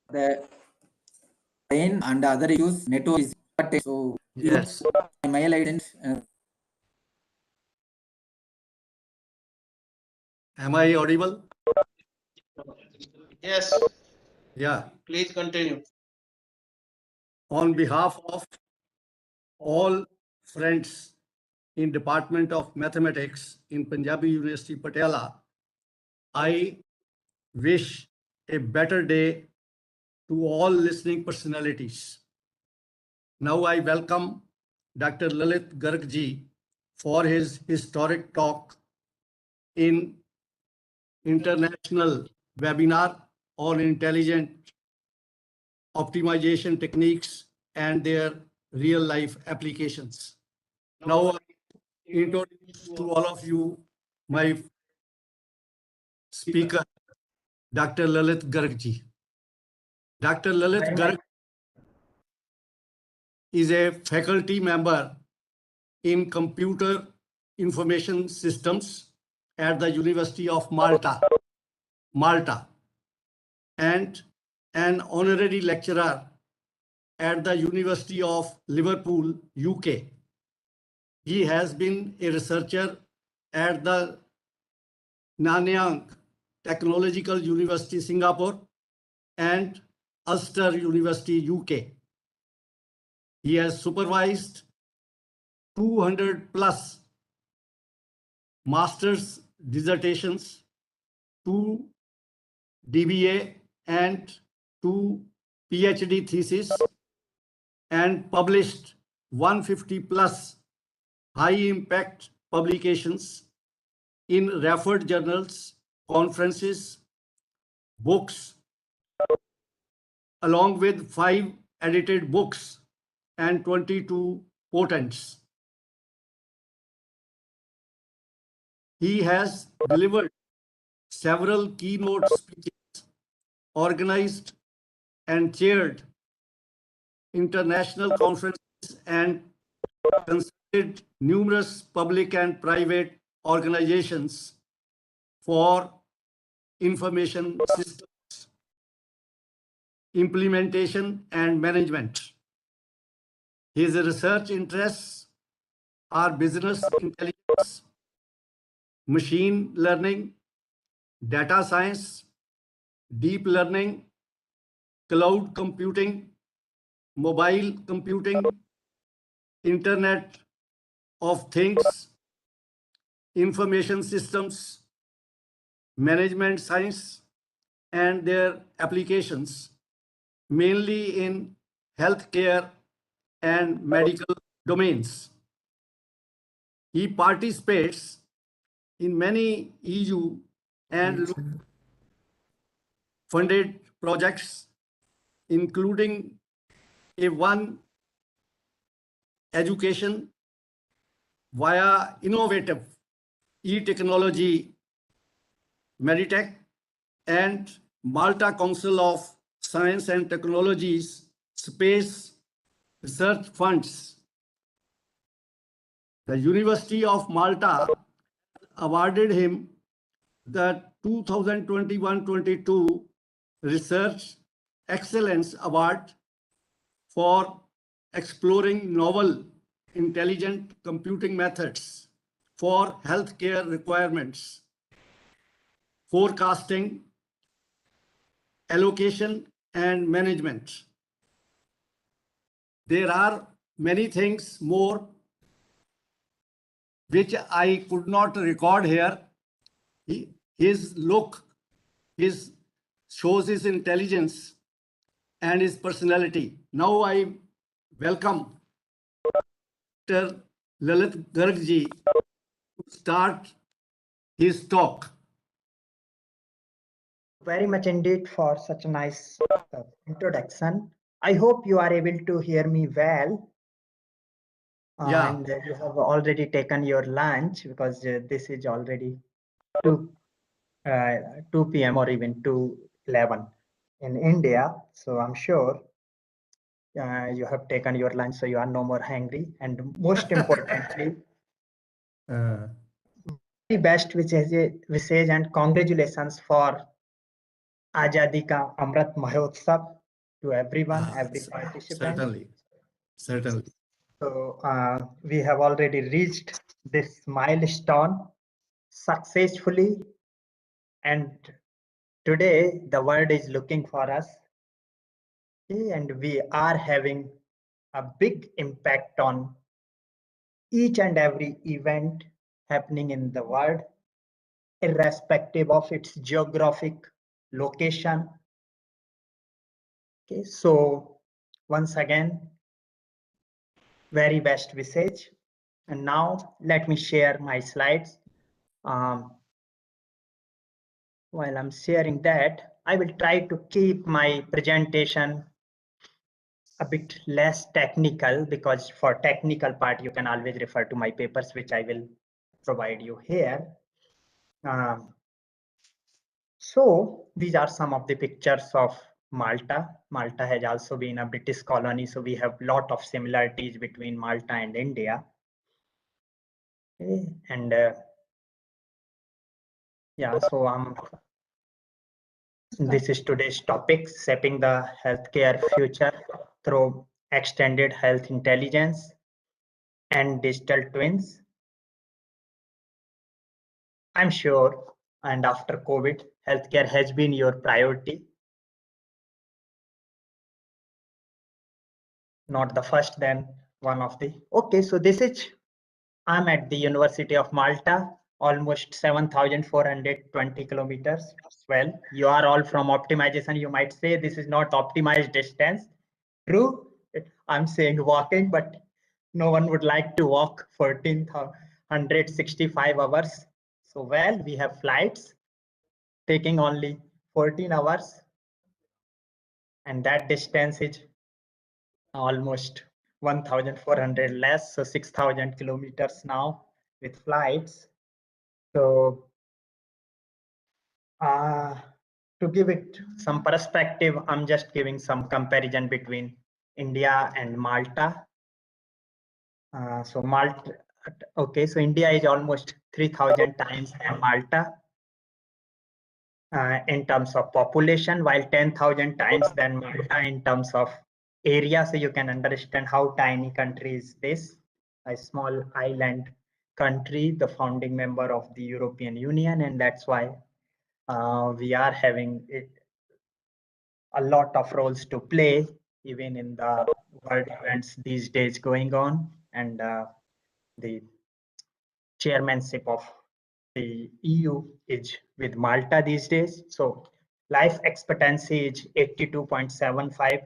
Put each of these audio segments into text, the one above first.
the brain and other issues network is important. So Yes. mail identity. Am I audible? Yes, Yeah. please continue. On behalf of all friends in Department of Mathematics in Punjabi University, Patiala, I wish a better day to all listening personalities. Now I welcome Dr. LALIT GARG ji for his historic talk in international webinar on intelligent optimization techniques and their real life applications. Now I introduce to all of you my speaker, Dr. LALIT GARG ji. Dr. LALIT GARG is a faculty member in Computer Information Systems at the University of Malta, and an honorary lecturer at the University of Liverpool, UK. He has been a researcher at the Nanyang Technological University, Singapore, and Ulster University, UK. He has supervised 200 plus master's dissertations, 2 DBA and 2 PhD theses, and published 150 plus high impact publications in referred journals, conferences, books, along with 5 edited books and 22 patents. He has delivered several keynote speeches, organized and chaired international conferences, and consulted numerous public and private organizations for information systems implementation and management. His research interests are business intelligence, machine learning, data science, deep learning, cloud computing, mobile computing, Internet of Things, information systems, management science, and their applications, mainly in healthcare and medical domains. He participates in many EU and funded projects, including a one education via innovative e-technology Meditech and Malta Council of Science and Technologies Space Research Funds. The University of Malta awarded him the 2021-22 Research Excellence Award for exploring novel intelligent computing methods for healthcare requirements, forecasting, allocation, and management. There are many things more which I could not record here. His look, shows his intelligence and his personality. Now I welcome Dr. LALIT GARG ji to start his talk. Very much indeed for such a nice introduction. I hope you are able to hear me well. Yeah. And you have already taken your lunch, because this is already 2 p.m. or even 2:11 in India. So I'm sure you have taken your lunch, so you are no more hungry. And most importantly, very best wishes and congratulations for Azadi Ka Amrit Mahotsav to everyone, every s- participant. certainly. So we have already reached this milestone successfully, and today the world is looking for us. Okay, and we are having a big impact on each and every event happening in the world, irrespective of its geographic location. Okay, so once again, very best wishes. And now let me share my slides. While I'm sharing that, I will try to keep my presentation a bit less technical, because for technical part, you can always refer to my papers, which I will provide you here. So these are some of the pictures of Malta. Malta has also been a British colony, so we have a lot of similarities between Malta and India. Okay. And yeah, so this is today's topic, shaping the healthcare future through extended health intelligence and digital twins. I'm sure, and after COVID, healthcare has been your priority. Not the first, then one of the. Okay, so I'm at the University of Malta, almost 7,420 kilometers. Well, you are all from optimization. You might say this is not optimized distance. True, I'm saying walking, but no one would like to walk 14,165 hours. So, well, we have flights taking only 14 hours, and that distance is almost 1,400 less, so 6,000 kilometers now with flights. So to give it some perspective, I'm just giving some comparison between India and Malta. So Malta, okay, so India is almost 3,000 times than Malta in terms of population, while 10,000 times than Malta in terms of area. So you can understand how tiny country is this, a small island country, the founding member of the European Union, and that's why we are having a lot of roles to play, even in the world events these days going on, and the chairmanship of the EU is with Malta these days. So life expectancy is 82.75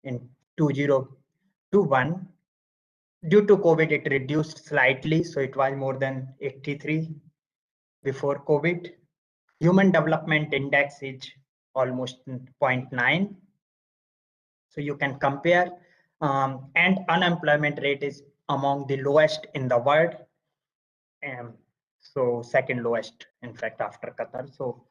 in 2021. Due to COVID, it reduced slightly, so it was more than 83 before COVID. Human Development Index is almost 0.9. So you can compare, and unemployment rate is among the lowest in the world. So second lowest, in fact, after Qatar. So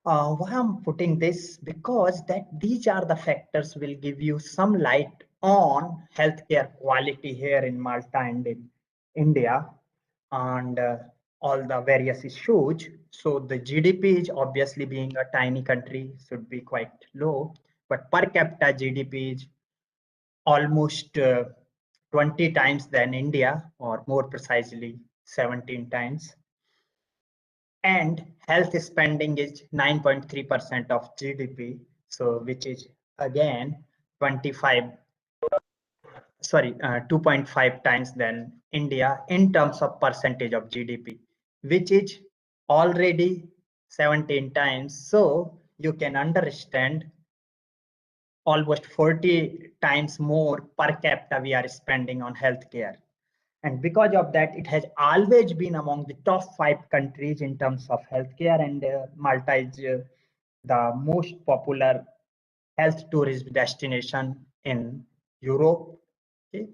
why I'm putting this, because that these are the factors will give you some light on healthcare quality here in Malta and in India, and all the various issues. So the GDP is obviously, being a tiny country, should be quite low, but per capita GDP is almost 20 times than India, or more precisely 17 times. And health spending is 9.3% of GDP, so which is again 2.5 times than India in terms of percentage of GDP, which is already 17 times. So you can understand almost 40 times more per capita we are spending on healthcare. And because of that, it has always been among the top 5 countries in terms of healthcare, and Malta is the most popular health tourism destination in Europe. Okay.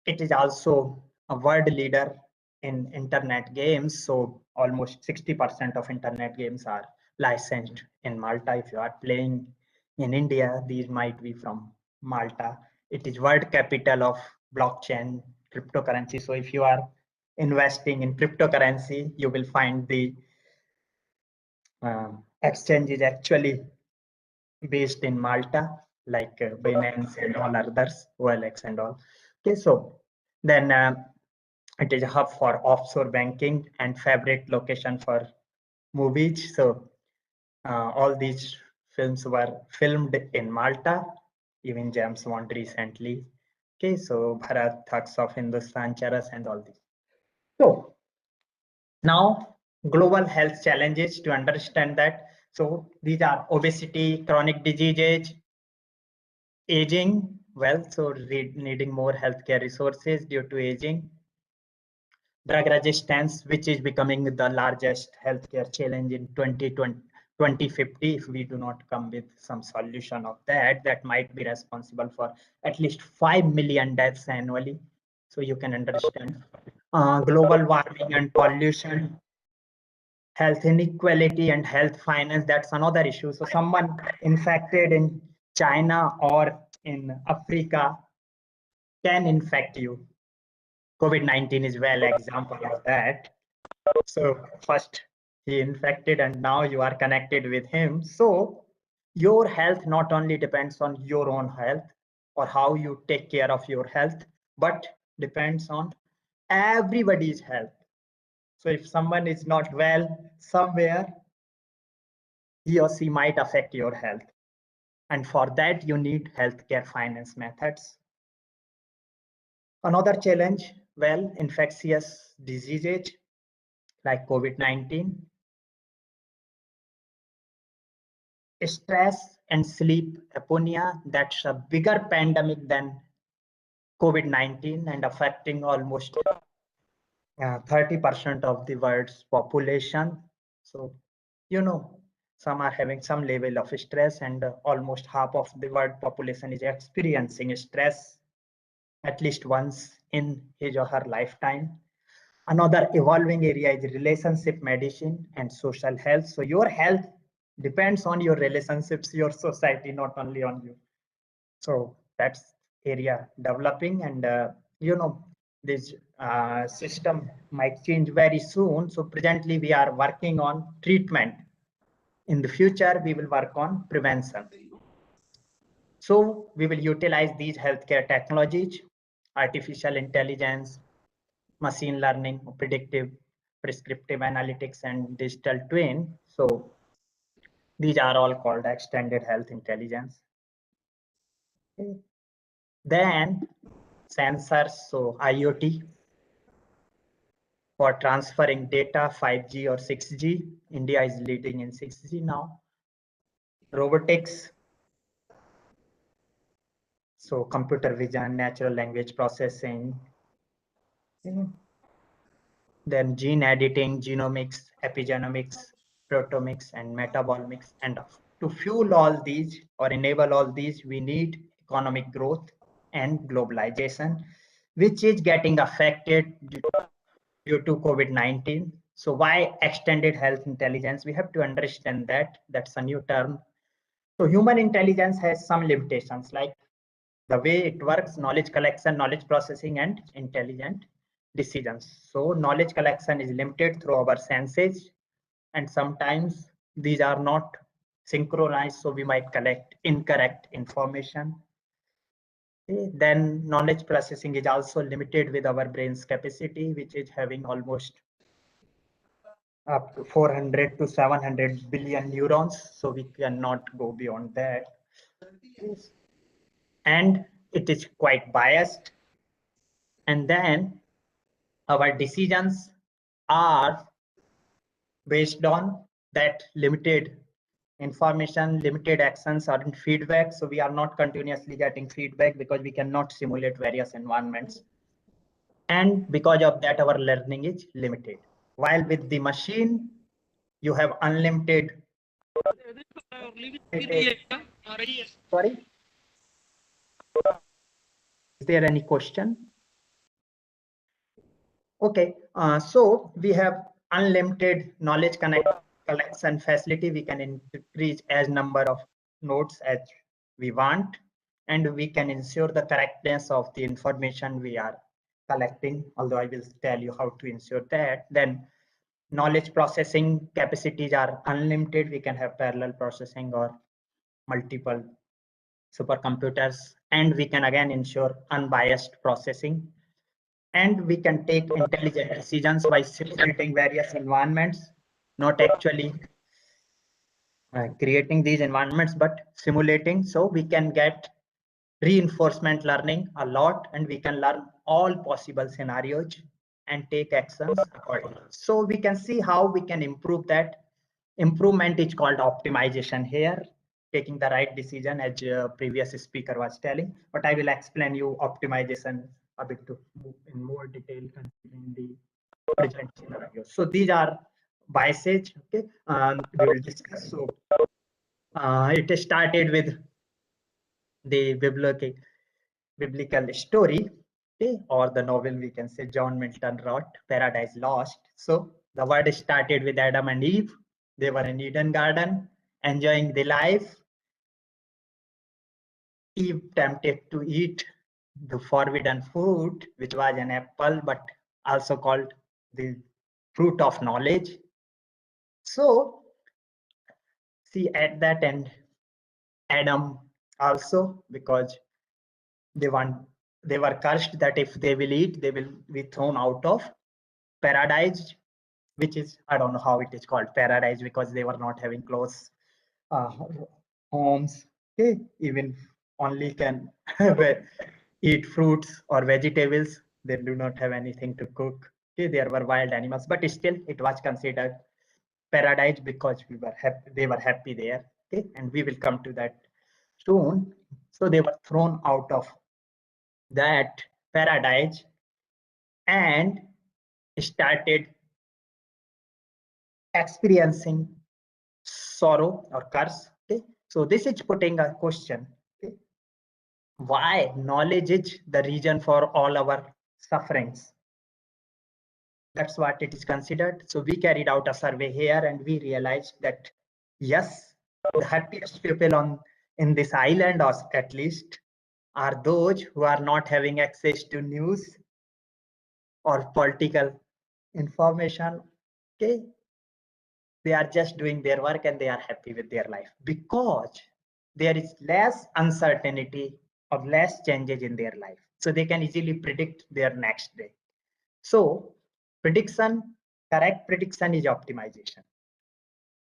It is also a world leader in internet games. So almost 60% of internet games are licensed in Malta. If you are playing in India, these might be from Malta. It is world capital of blockchain cryptocurrency. So if you are investing in cryptocurrency, you will find the exchange is actually based in Malta, like Binance and all others, OLX and all. Okay, so then it is a hub for offshore banking and favorite location for movies. So all these films were filmed in Malta, even James Bond recently. Okay, so Bharat, Thugs of Hindustan, Charas and all these. So now global health challenges to understand that. So these are obesity, chronic diseases, aging, well, so needing more healthcare resources due to aging, drug resistance, which is becoming the largest healthcare challenge in 2050. If we do not come with some solution of that, that might be responsible for at least 5 million deaths annually. So you can understand. Global warming and pollution, health inequality and health finance, that's another issue. So someone infected in China or in Africa can infect you. COVID-19 is well example of that. So first he infected and now you are connected with him. So your health not only depends on your own health or how you take care of your health, but depends on everybody's health. So if someone is not well somewhere, he or she might affect your health. And for that, you need healthcare finance methods. Another challenge, well, infectious diseases like COVID-19, stress and sleep apnea, that's a bigger pandemic than COVID-19 and affecting almost 30% of the world's population. So, you know, some are having some level of stress and almost half of the world population is experiencing stress at least once in his or her lifetime. Another evolving area is relationship medicine and social health. So your health depends on your relationships, your society, not only on you. So that's area developing, and you know, this system might change very soon. So presently we are working on treatment. In the future, we will work on prevention. So we will utilize these healthcare technologies, artificial intelligence, machine learning, predictive, prescriptive analytics, and digital twin. So these are all called extended health intelligence. Okay. Then sensors, so IoT for transferring data, 5G or 6G. India is leading in 6G now. Robotics, so computer vision, natural language processing. Okay. Then gene editing, genomics, epigenomics, proteomics, and metabolomics. And to fuel all these or enable all these, we need economic growth and globalization, which is getting affected due to COVID-19. So why extended health intelligence? We have to understand that that's a new term. So human intelligence has some limitations, like the way it works, knowledge collection, knowledge processing, and intelligent decisions. So knowledge collection is limited through our senses, and sometimes these are not synchronized, so we might collect incorrect information. Okay. Then knowledge processing is also limited with our brain's capacity, which is having almost up to 400 to 700 billion neurons, so we cannot go beyond that. And it is quite biased. And then our decisions are based on that limited information, limited actions, or feedback. So we are not continuously getting feedback because we cannot simulate various environments. And because of that, our learning is limited. While with the machine, you have unlimited. Sorry? Is there any question? Okay, so we have unlimited knowledge collection facility. We can increase as number of nodes as we want, and we can ensure the correctness of the information we are collecting, although I will tell you how to ensure that. Then knowledge processing capacities are unlimited. We can have parallel processing or multiple supercomputers, and we can again ensure unbiased processing. And we can take intelligent decisions by simulating various environments, not actually creating these environments, but simulating. So we can get reinforcement learning a lot, and we can learn all possible scenarios and take actions accordingly. So we can see how we can improve that. Improvement is called optimization here, taking the right decision, as previous speaker was telling. But I will explain you optimization a bit in more detail considering the present scenario. So these are biases. Okay, we will discuss. So it started with the biblical story, okay, or the novel, we can say. John Milton wrote Paradise Lost. So the word started with Adam and Eve. They were in Eden Garden, enjoying the life. Eve tempted to eat the forbidden fruit, which was an apple, but also called the fruit of knowledge. So see, at that end, Adam also, because they were cursed that if they will eat, they will be thrown out of paradise, which is, I don't know how it is called paradise, because they were not having close uh, homes. Okay, even only can eat fruits or vegetables. They do not have anything to cook. Okay, there were wild animals, but still it was considered paradise because we were happy. They were happy there. Okay, and we will come to that soon. So they were thrown out of that paradise and started experiencing sorrow or curse. Okay, so this is putting a question. Okay, why knowledge is the reason for all our sufferings? That's what it is considered. So we carried out a survey here, and we realized that yes, the happiest people on in this island, or at least, are those who are not having access to news or political information. Okay, they are just doing their work and they are happy with their life because there is less uncertainty of less changes in their life, so they can easily predict their next day. So prediction, correct prediction is optimization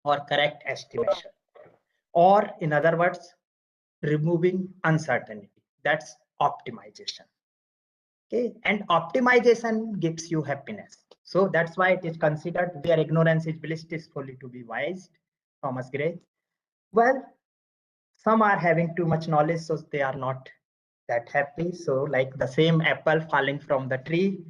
or correct estimation, or in other words, removing uncertainty. That's optimization. Okay, and optimization gives you happiness. So that's why it is considered where ignorance is bliss is fully to be wise. Thomas Gray. Well, some are having too much knowledge, so they are not that happy. So like the same apple falling from the tree,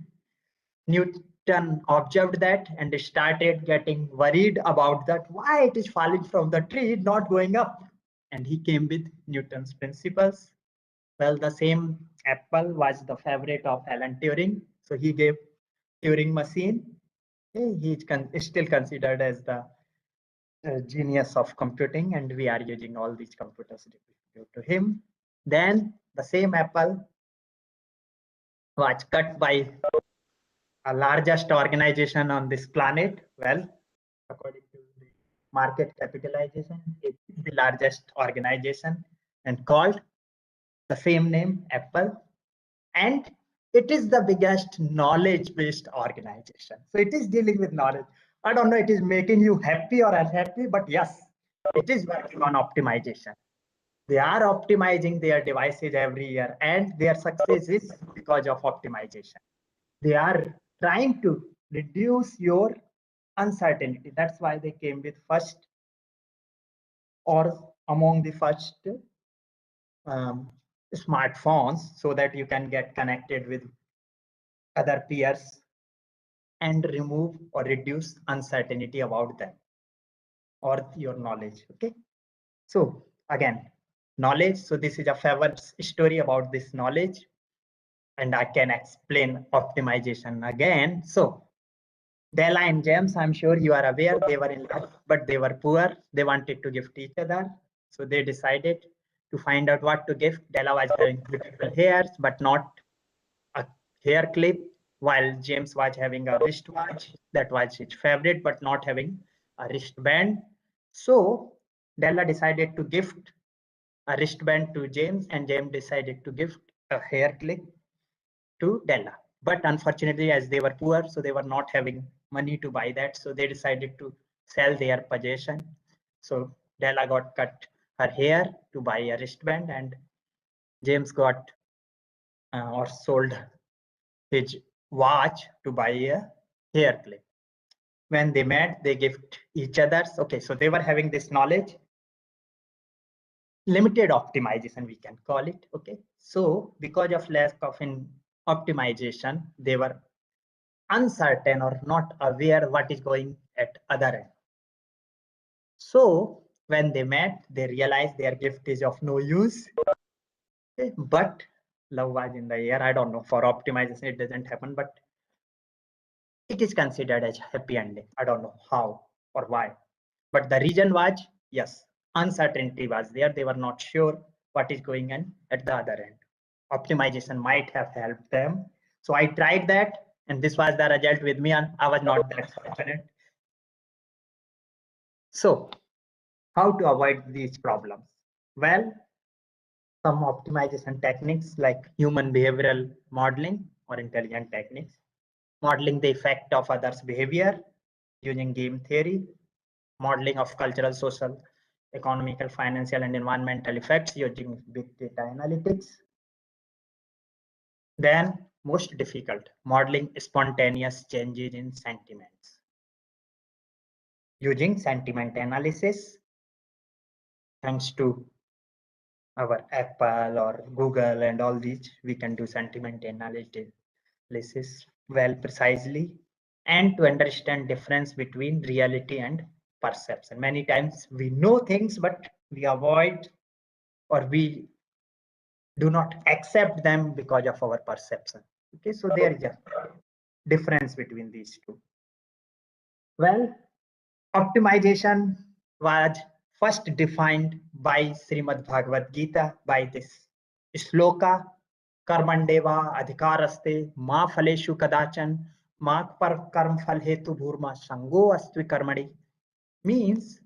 Newton observed that and started getting worried about that, why it is falling from the tree, not going up. And he came with Newton's principles. Well, the same apple was the favorite of Alan Turing. So he gave Turing machine. He is still considered as the genius of computing, and we are using all these computers due to him. Then the same apple was cut by a largest organization on this planet. Well, according to the market capitalization, it is the largest organization and called the same name, Apple. And it is the biggest knowledge-based organization. So it is dealing with knowledge. I don't know, it is making you happy or unhappy, but yes, it is working on optimization. They are optimizing their devices every year, and their success is because of optimization. They are trying to reduce your uncertainty. That's why they came with first, or among the first um, smartphones, so that you can get connected with other peers and remove or reduce uncertainty about them or your knowledge. Okay, so again, knowledge. So this is a favorite story about this knowledge, and I can explain optimization again. So Della and James, I'm sure you are aware, they were in love, but they were poor. They wanted to gift each other. So they decided to find out what to gift. Della was having beautiful hairs, but not a hair clip. while James was having a wristwatch that was his favorite, but not having a wristband. So Della decided to gift a wristband to James, and James decided to gift a hair clip to Della. But unfortunately, as they were poor, so they were not having money to buy that. So they decided to sell their possession. So Della got cut her hair to buy a wristband, and James got or sold his watch to buy a hair clip. When they met, they gift each other's. Okay, so they were having this knowledge. Limited optimization, we can call it. Okay, so because of lack of optimization, they were uncertain or not aware what is going at other end. So when they met, they realized their gift is of no use. Okay, but love was in the air. I don't know, for optimization it doesn't happen, but it is considered as happy ending. I don't know how or why, but the reason was, yes, uncertainty was there. They were not sure what is going on at the other end. Optimization might have helped them. So I tried that, and this was the result with me, and I was not that fortunate. So how to avoid these problems? Well, some optimization techniques like human behavioral modeling or intelligent techniques, modeling the effect of others' behavior using game theory, modeling of cultural, social, economical, financial, and environmental effects using big data analytics. Then, most difficult, modeling spontaneous changes in sentiments using sentiment analysis. Thanks to our Apple or Google and all these, we can do sentiment analysis well precisely, and to understand difference between reality and perception. Many times we know things, but we avoid or we do not accept them because of our perception. Okay, so there is a difference between these two. Well, optimization was first defined by Srimad Bhagavad Gita by this shloka, Karmandeva adhikaraste ma phaleshu kadachan ma par karm phal hetu bhurma sango astvi karmani, means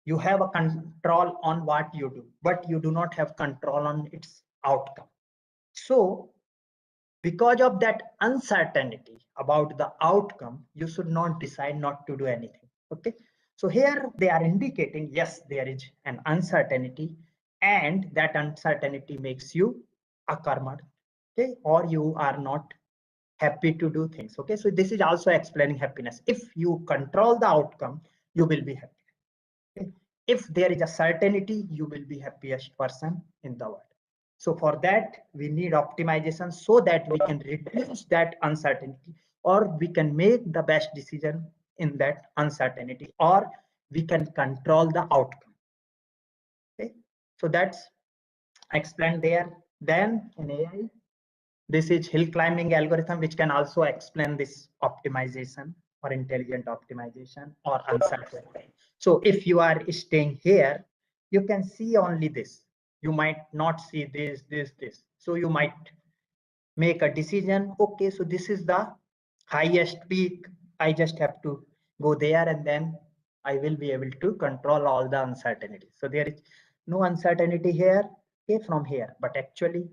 you have a control on what you do, but you do not have control on its outcome. So because of that uncertainty about the outcome, you should not decide not to do anything. Okay, so here they are indicating, yes, there is an uncertainty, and that uncertainty makes you a karma, okay, or you are not happy to do things. Okay, so this is also explaining happiness. If you control the outcome, you will be happy. Okay? If there is a certainty, you will be happiest person in the world. So for that, we need optimization so that we can reduce that uncertainty, or we can make the best decision in that uncertainty, or we can control the outcome. Okay, so that's explained there. Then in AI, this is hill climbing algorithm, which can also explain this optimization or intelligent optimization or uncertainty. So if you are staying here, you can see only this. You might not see this. So you might make a decision. Okay, so this is the highest peak. I just have to go there, and then I will be able to control all the uncertainty. So there is no uncertainty here, okay, from here. But actually,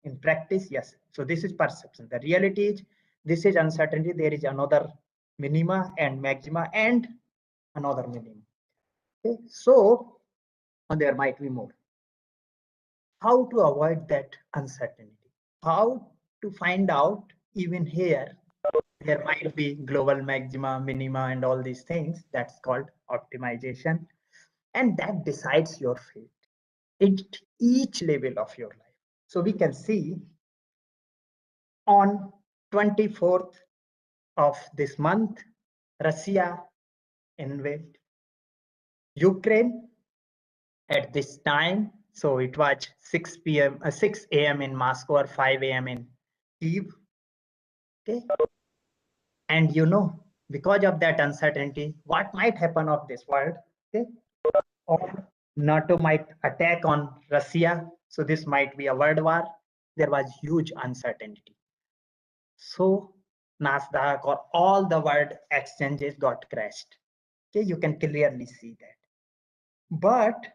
in practice, yes. So this is perception. The reality is this is uncertainty. There is another minima and maxima and another minimum. Okay, so there might be more. How to avoid that uncertainty? How to find out even here there might be global maxima, minima, and all these things. That's called optimization, and that decides your fate at each level of your life. So we can see on 24th of this month, Russia invaded Ukraine at this time. So it was 6 p.m. 6 a.m. in Moscow or 5 a.m. in Kyiv. Okay, and you know, because of that uncertainty, what might happen of this world? Okay, or NATO might attack on Russia. So this might be a world war. There was huge uncertainty. So Nasdaq or all the world exchanges got crashed. Okay, you can clearly see that. But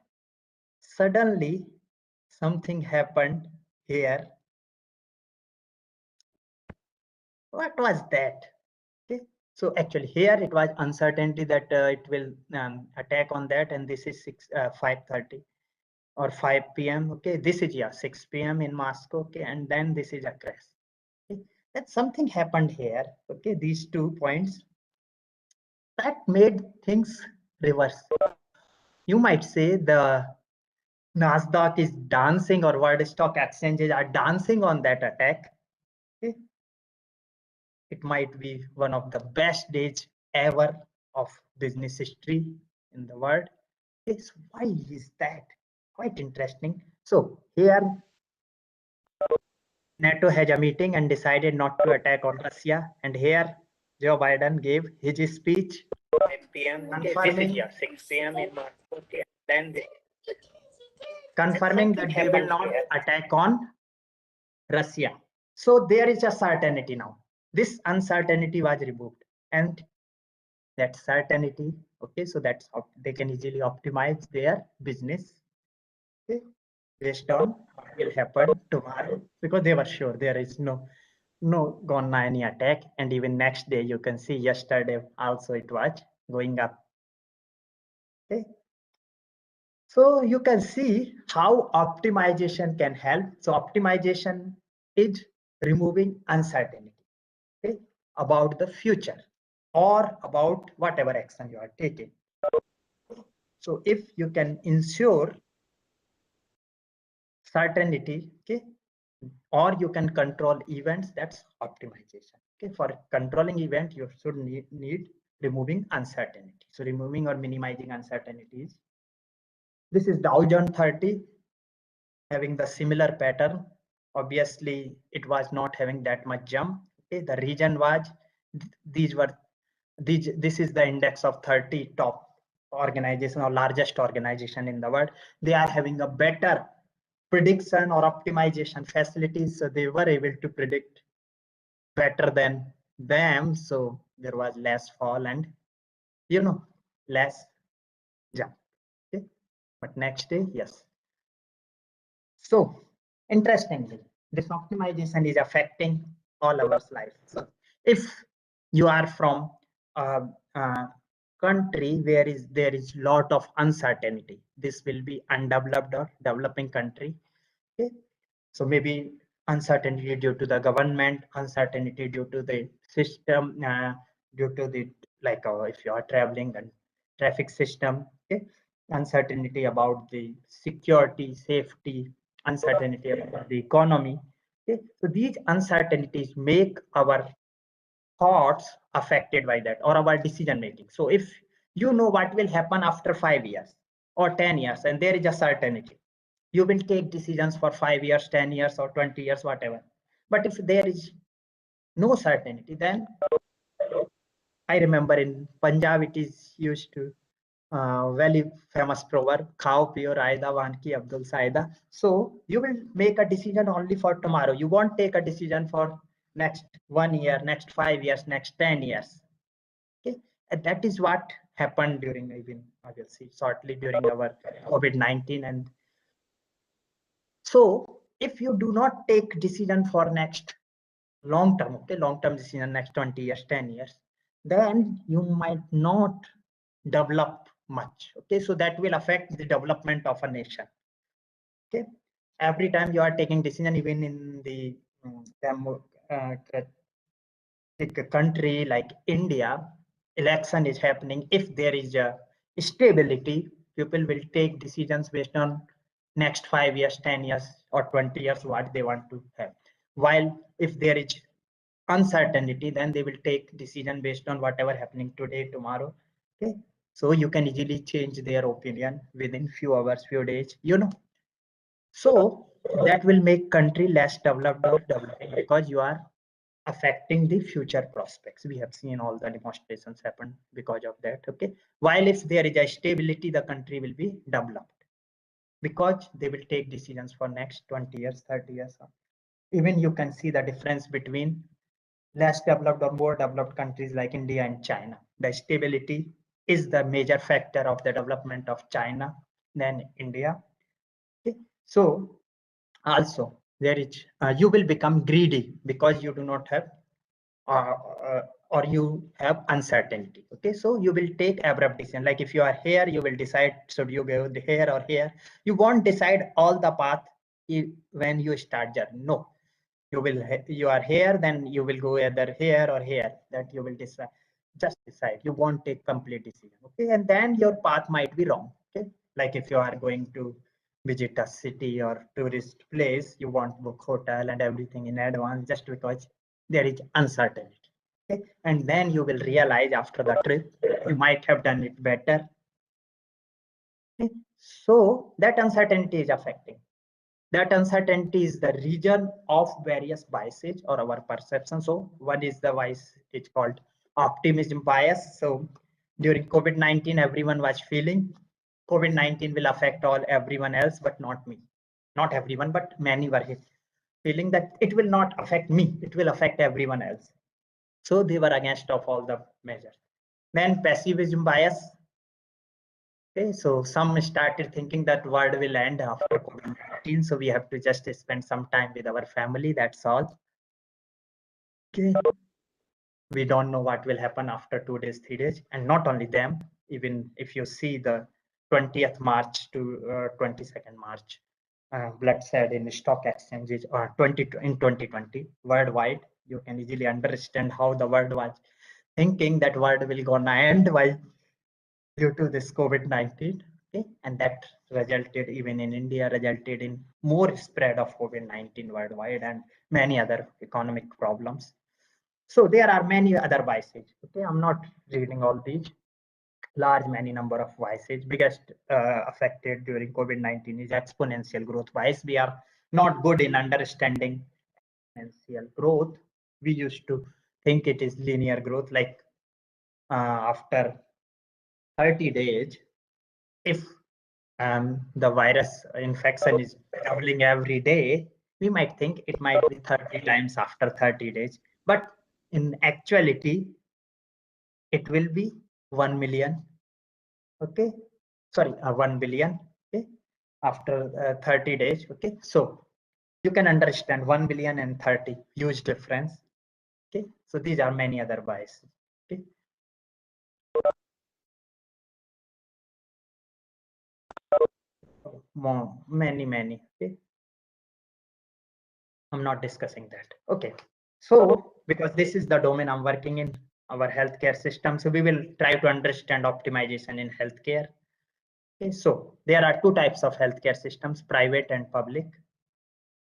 suddenly something happened here. What was that? Okay, so actually here it was uncertainty that it will attack on that, and this is 5:30 or 5 p.m. Okay, this is 6 p.m. in Moscow. Okay, and then this is a crash. Okay, that something happened here. Okay, these 2 points that made things reverse. You might say the Nasdaq is dancing, or world stock exchanges are dancing on that attack. Okay, it might be one of the best days ever of business history in the world. Yes, why is that? Quite interesting. So here NATO has a meeting and decided not to attack on Russia. And here Joe Biden gave his speech 5 p.m. confirming 6 p.m. in Moscow. Then confirming that they will not attack on Russia. So there is a certainty now. This uncertainty was removed, and that certainty, okay, so that's how they can easily optimize their business, okay, based on what will happen tomorrow, because they were sure there is no gonna any attack. And even next day, you can see yesterday also it was going up. Okay, so you can see how optimization can help. So optimization is removing uncertainty, okay, about the future or about whatever action you are taking. So if you can ensure certainty, okay, or you can control events, that's optimization. Okay, for controlling event, you should need removing uncertainty. So removing or minimizing uncertainties. This is Dow Jones 30 having the similar pattern. Obviously, it was not having that much jump. Okay, the reason was this is the index of 30 top organization or largest organization in the world. They are having a better prediction or optimization facilities, so they were able to predict better than them, so there was less fall and less jump. Okay, but next day, yes. So interestingly, this optimization is affecting all our life. So if you are from a, a country where there is lot of uncertainty, this will be undeveloped or developing country. Okay, so maybe uncertainty due to the government, uncertainty due to the system, due to the if you are traveling and traffic system. Okay, uncertainty about the security, safety, uncertainty about the economy. Okay, so these uncertainties make our thoughts affected by that, or our decision making. So if you know what will happen after 5 years or 10 years, and there is a certainty, you will take decisions for 5 years, 10 years, or 20 years, whatever. But if there is no certainty, then I remember in Punjab it is used to very famous proverb, khao pio raida wanki Abdul Saida. So you will make a decision only for tomorrow. You won't take a decision for next 1 year, next 5 years, next 10 years. Okay, and that is what happened during, even I will see shortly, during our COVID-19. And so if you do not take decision for next long term, okay, long term decision, next 20 years, 10 years, then you might not develop much. Okay, so that will affect the development of a nation. Okay, every time you are taking decision, even in the country like India, election is happening. If there is a stability, people will take decisions based on next 5 years, 10 years, or 20 years, what they want to have. While if there is uncertainty, then they will take decision based on whatever happening today, tomorrow. Okay, so you can easily change their opinion within few hours, few days. So that will make country less developed or developing, because you are affecting the future prospects. We have seen all the demonstrations happen because of that. Okay, while if there is a stability, the country will be developed, because they will take decisions for next 20 years, 30 years. Even you can see the difference between less developed or more developed countries like India and China. The stability is the major factor of the development of China than India. Okay. So also there is you will become greedy because you do not have uh, uh, or you have uncertainty. Okay, so you will take abrupt decision. Like if you are here, you will decide should you go here or here. You won't decide all the path when you start journey. No, you are here, then you will go either here or here. That you will decide. Just decide. You won't take complete decision. Okay, and then your path might be wrong. Okay, like if you are going to visit a city or tourist place, you want book hotel and everything in advance just because there is uncertainty. Okay, and then you will realize after the trip you might have done it better. Okay, so that uncertainty is affecting. That uncertainty is the region of various biases or our perception. So one is the bias, it's called optimism bias. So during COVID-19, everyone was feeling COVID-19 will affect everyone else, but not me. Not everyone, but many were feeling that it will not affect me. It will affect everyone else. So they were against of all the measures. Then pessimism bias. Okay, so some started thinking that world will end after COVID-19, so we have to just spend some time with our family. That's all. Okay, we don't know what will happen after 2 days, 3 days, and not only them. Even if you see the 20th March to 22nd March, bloodshed in stock exchanges or 2020 worldwide, you can easily understand how the world was thinking that world will gonna end while due to this COVID-19. Okay, and that resulted even in India, resulted in more spread of COVID-19 worldwide and many other economic problems. So there are many other biases. Okay, I'm not reading all these. Large many number of biases. Biggest affected during COVID-19 is exponential growth bias. We are not good in understanding exponential growth. We used to think it is linear growth, like after 30 days, if the virus infection is doubling every day, we might think it might be 30 times after 30 days. But in actuality, it will be 1 million. Okay, sorry, 1 billion. Okay, after 30 days. Okay, so you can understand 1 billion and 30, huge difference. Okay, so these are many other biases. Okay. More, many. Okay. I'm not discussing that. Okay. So, because this is the domain I'm working in, our healthcare system, so we will try to understand optimization in healthcare. Okay. So, there are two types of healthcare systems, private and public.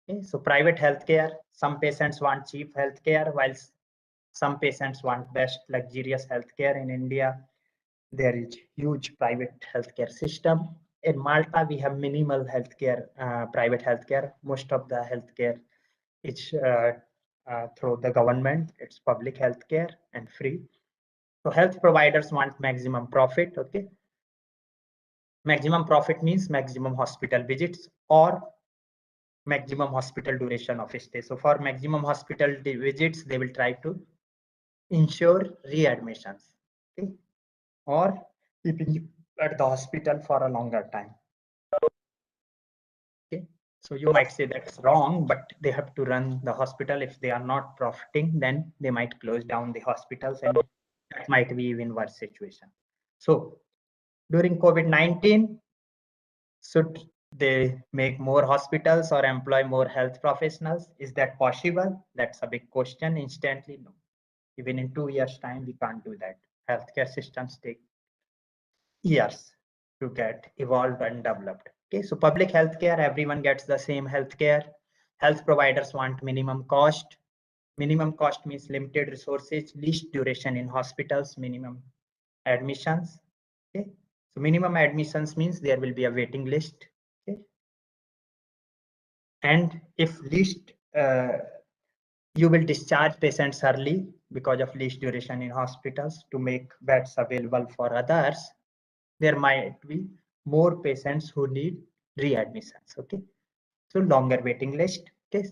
Okay. So, private healthcare, some patients want cheap healthcare, while some patients want best luxurious healthcare. In India, there is huge private healthcare system. In Malta, we have minimal healthcare, private healthcare. Most of the healthcare is through the government. It's public healthcare and free. So health providers want maximum profit. Okay, maximum profit means maximum hospital visits or maximum hospital duration of stay. So for maximum hospital visits, they will try to ensure readmissions. Okay, or keeping you at the hospital for a longer time. Okay, so you might say that's wrong, but they have to run the hospital. If they are not profiting, then they might close down the hospitals, and that might be even worse situation. So during COVID-19, should they make more hospitals or employ more health professionals? Is that possible? That's a big question. Instantly, no. Even in 2 years' time, we can't do that. Healthcare systems take years to get evolved and developed. Okay, so public healthcare, everyone gets the same healthcare. Health providers want minimum cost. Minimum cost means limited resources, least duration in hospitals, minimum admissions. Okay, so minimum admissions means there will be a waiting list. Okay, and if least you will discharge patients early because of least duration in hospitals to make beds available for others, there might be more patients who need readmissions. Okay, so longer waiting list. Okay,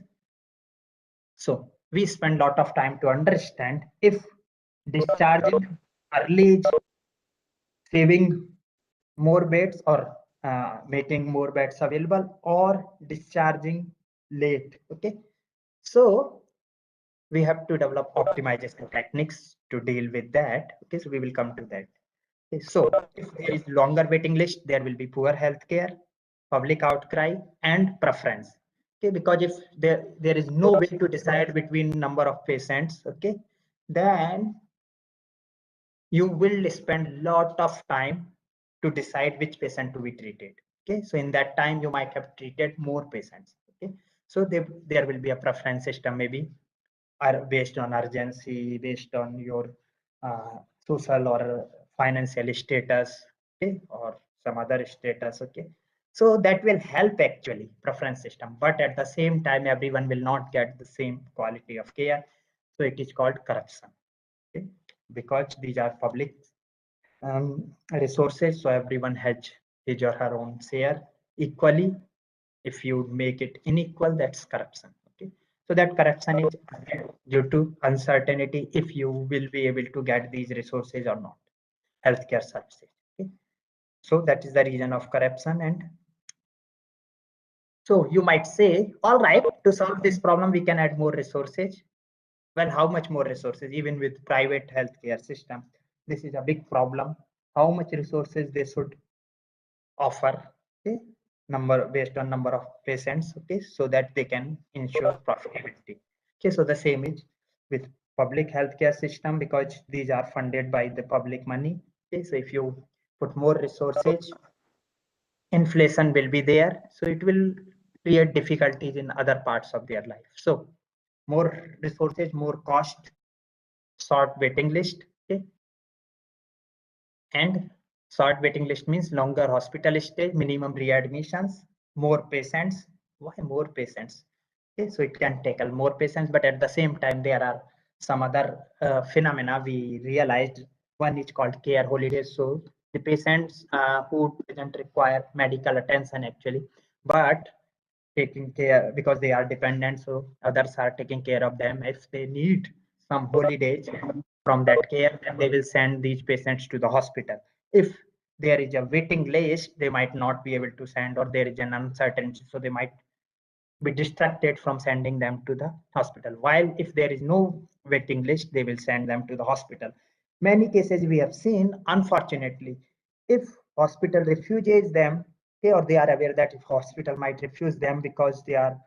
so we spend a lot of time to understand if discharging early is saving more beds or making more beds available, or discharging late. Okay, so we have to develop optimization techniques to deal with that. Okay, so we will come to that. Okay, so if there is longer waiting list, there will be poor healthcare, public outcry, and preference. Okay, because if there is no way to decide between number of patients, okay, then you will spend a lot of time to decide which patient to be treated. Okay, so in that time you might have treated more patients. Okay, so there will be a preference system, maybe are based on urgency, based on your social or financial status, okay, or some other status. Okay, so that will help actually preference system, but at the same time everyone will not get the same quality of care, so it is called corruption. Okay, because these are public resources, so everyone has his or her own share equally. If you make it unequal, that's corruption. Okay, so that corruption is due to uncertainty if you will be able to get these resources or not, healthcare services. Okay, so that is the reason of corruption. And so you might say, all right, to solve this problem we can add more resources. Well, how much more resources? Even with private healthcare system, this is a big problem. How much resources they should offer? Okay, number based on number of patients. Okay, so that they can ensure profitability. Okay, so the same is with public healthcare system, because these are funded by the public money. Okay, so if you put more resources, inflation will be there, so it will create difficulties in other parts of their life. So more resources, more cost, short waiting list. Okay, and short waiting list means longer hospital stay, minimum readmissions, more patients. Why more patients? Okay, so it can tackle more patients, but at the same time there are some other phenomena we realized. One is called care holidays. So the patients who doesn't require medical attention actually, but taking care because they are dependent, so others are taking care of them. If they need some holidays from that care, then they will send these patients to the hospital. If there is a waiting list, they might not be able to send, or there is an uncertainty, so they might be distracted from sending them to the hospital. While if there is no waiting list, they will send them to the hospital. Many cases we have seen, unfortunately, if hospital refuses them, okay, or they are aware that if hospital might refuse them because they are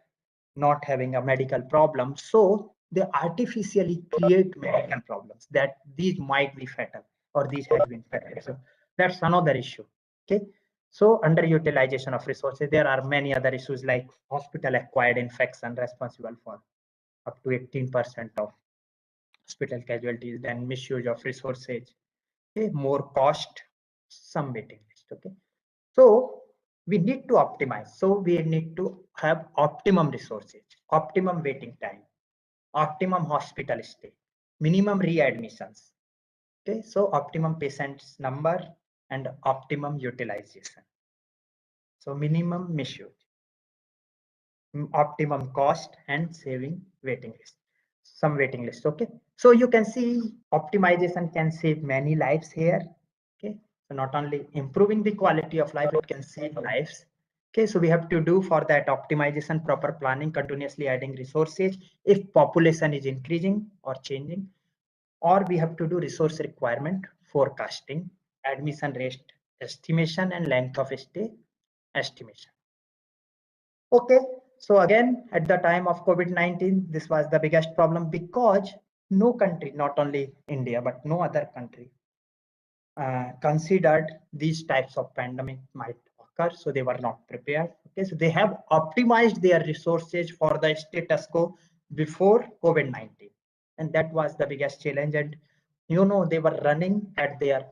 not having a medical problem, so they artificially create medical problems that these might be fatal, or these have been fatal. So that's another issue. Okay, so underutilization of resources. There are many other issues like hospital acquired infection responsible for up to 18% of hospital casualties, then misuse of resources, okay, more cost, some waiting list. Okay, so we need to optimize. So we need to have optimum resources, optimum waiting time, optimum hospital stay, minimum readmissions. Okay, so optimum patients number and optimum utilization. So minimum misuse, optimum cost, and saving waiting list, some waiting list. Okay, so you can see optimization can save many lives here. Okay, so not only improving the quality of life, it can save lives. Okay, so we have to do for that optimization, proper planning, continuously adding resources if population is increasing or changing, or we have to do resource requirement forecasting, admission rate estimation, and length of stay estimation. Okay, so again, at the time of COVID-19, this was the biggest problem, because no country, not only India, but no other country considered these types of pandemic might occur, so they were not prepared. Okay, so they have optimized their resources for the status quo before COVID-19, and that was the biggest challenge. And they were running at their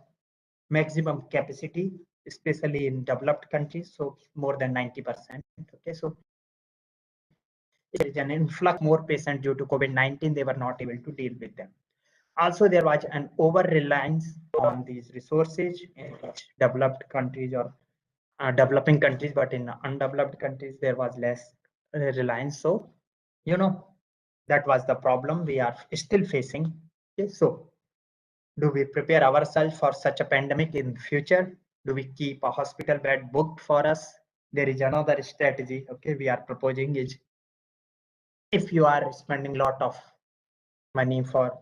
maximum capacity, especially in developed countries, so more than 90%. Okay, so there is an influx more patients due to COVID-19, they were not able to deal with them. Also, there was an over-reliance on these resources in developed countries or developing countries, but in undeveloped countries, there was less reliance. So, that was the problem we are still facing. Okay, so do we prepare ourselves for such a pandemic in future? Do we keep a hospital bed booked for us? There is another strategy, okay, we are proposing is, if you are spending a lot of money for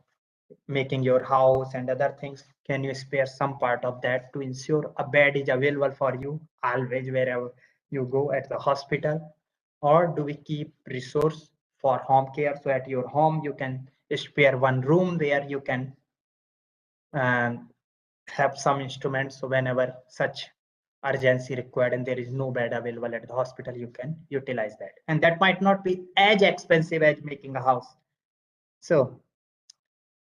making your house and other things, can you spare some part of that to ensure a bed is available for you always wherever you go at the hospital? Or do we keep resource for home care, so at your home you can spare one room where you can have some instruments, so whenever such urgency required and there is no bed available at the hospital, you can utilize that, and that might not be as expensive as making a house. So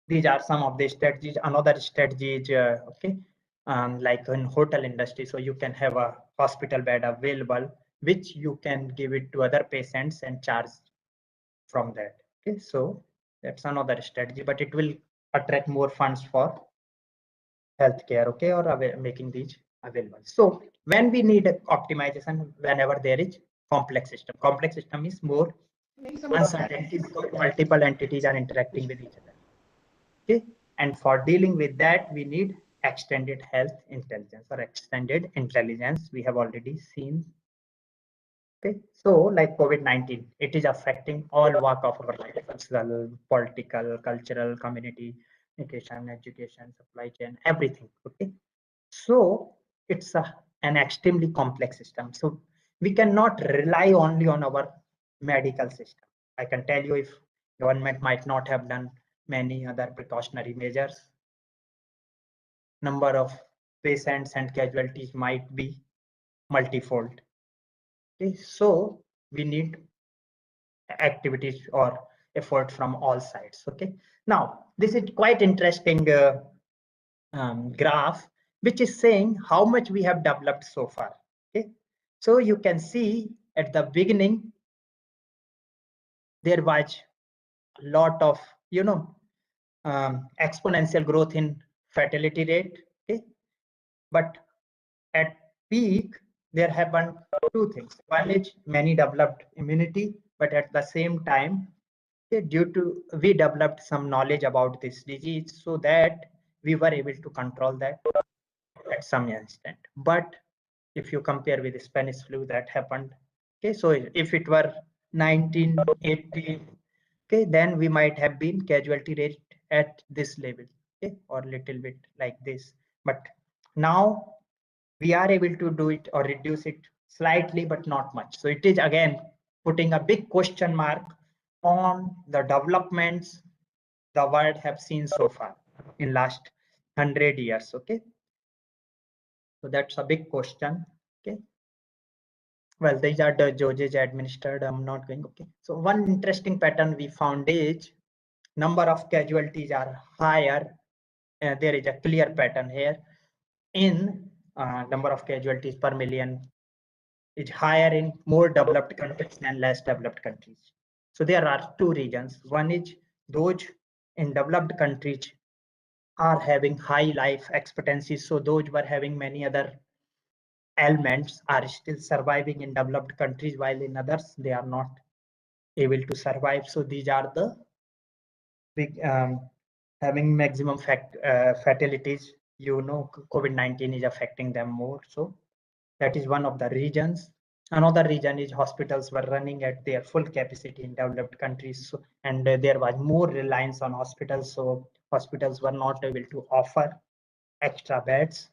these are some of the strategies. Another strategy is okay, like in hotel industry, so you can have a hospital bed available which you can give it to other patients and charge from that. Okay, so that's another strategy, but it will attract more funds for healthcare, okay, or making these available. So when we need optimization, whenever there is complex system is more uncertainty because multiple entities are interacting with each other. Okay, and for dealing with that, we need extended health intelligence or extended intelligence. We have already seen. Okay, so like COVID-19, it is affecting all walk of our life: social, political, cultural, community, education, supply chain, everything. Okay, so it's an extremely complex system. So we cannot rely only on our medical system. I can tell you, if government might not have done many other precautionary measures, number of patients and casualties might be multifold. Okay, so we need activities or effort from all sides. Okay, now this is quite interesting graph which is saying how much we have developed so far. Okay, so you can see at the beginning there was a lot of exponential growth in fatality rate. Okay, but at peak there happened two things. One is many developed immunity, but at the same time, due to we developed some knowledge about this disease, so that we were able to control that at some extent. But if you compare with the Spanish flu that happened, okay, so if it were 1980, okay, then we might have been casualty rate at this level, okay, or little bit like this. But now we are able to do it or reduce it slightly, but not much. So it is again putting a big question mark on the developments the world have seen so far in last 100 years. Okay, so that's a big question. Okay, well, these are the judges administered. I'm not going. Okay, so one interesting pattern we found is number of casualties are higher. There is a clear pattern here in number of casualties per million is higher in more developed countries than less developed countries. So there are two regions. One is those in developed countries are having high life expectancy. So those were having many other ailments are still surviving in developed countries, while in others they are not able to survive. So these are the big having maximum fatalities. COVID-19 is affecting them more. So that is one of the regions. Another region is hospitals were running at their full capacity in developed countries, so, and there was more reliance on hospitals. So hospitals were not able to offer extra beds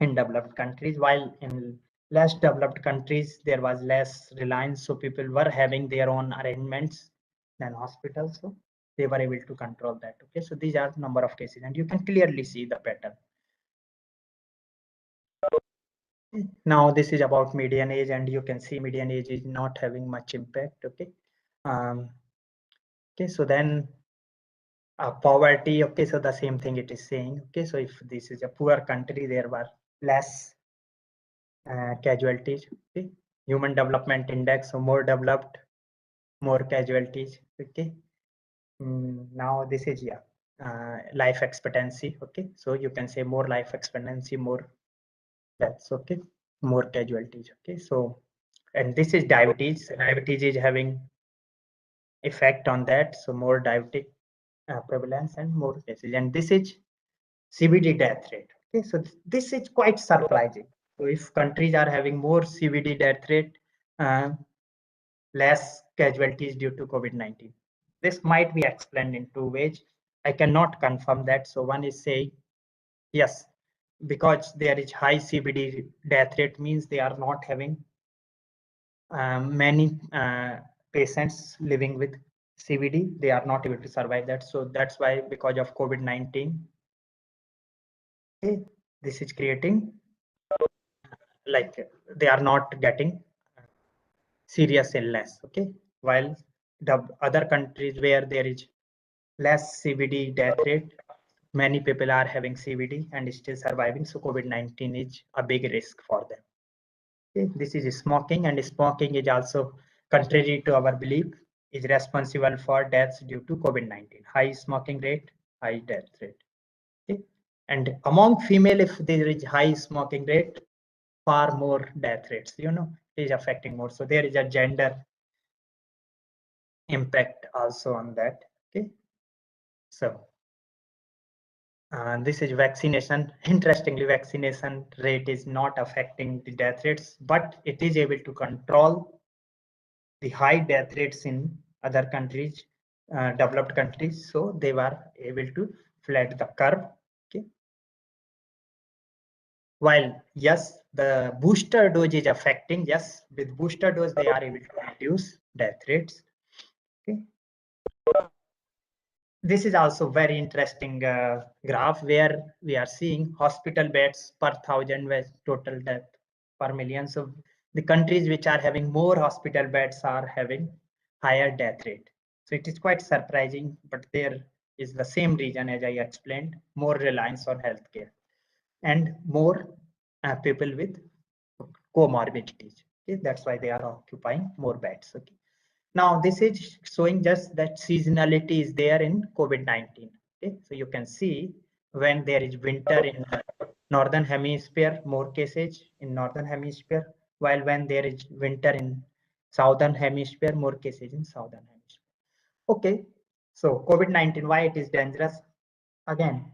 in developed countries, while in less developed countries there was less reliance, so people were having their own arrangements than hospitals, so they were able to control that. Okay, so these are number of cases and you can clearly see the pattern. Now this is about median age, and you can see median age is not having much impact. Okay, okay, so then poverty. Okay, so the same thing it is saying. Okay, so if this is a poor country, there were less casualties. Okay, human development index, so more developed, more casualties. Okay, now this is life expectancy. Okay, so you can say more life expectancy, more deaths. Okay, more casualties. Okay, so and this is diabetes. Diabetes is having effect on that. So more diabetic prevalence and more cases. And this is CVD death rate. Okay, so this is quite surprising. So if countries are having more CVD death rate, less casualties due to COVID-19. This might be explained in two ways. I cannot confirm that. So one is saying, yes, because there is high CVD death rate means they are not having many patients living with CVD. They are not able to survive that. So that's why because of COVID-19, okay, this is creating like they are not getting serious illness. Okay, while the other countries where there is less CVD death rate, many people are having CVD and still surviving. So COVID-19 is a big risk for them. Okay, this is smoking, and smoking is also contrary to our belief is responsible for deaths due to COVID-19. High smoking rate, high death rate. Okay, and among female, if there is high smoking rate, far more death rates. You know, it is affecting more. So there is a gender impact also on that. Okay, so this is vaccination. Interestingly, vaccination rate is not affecting the death rates, but it is able to control the high death rates in other countries, developed countries. So they were able to flatten the curve. Okay. While yes, the booster dose is affecting. Yes, with booster dose they are able to reduce death rates. Okay. This is also very interesting graph where we are seeing hospital beds per thousand with total death per million. So the countries which are having more hospital beds are having higher death rate. So it is quite surprising, but there is the same reason as I explained, more reliance on healthcare and more people with comorbidities. Okay, that's why they are occupying more beds. Okay. Now, this is showing just that seasonality is there in COVID-19. Okay, so you can see when there is winter in northern hemisphere, more cases in northern hemisphere, while when there is winter in southern hemisphere, more cases in southern hemisphere. Okay, so COVID-19, why it is dangerous? Again,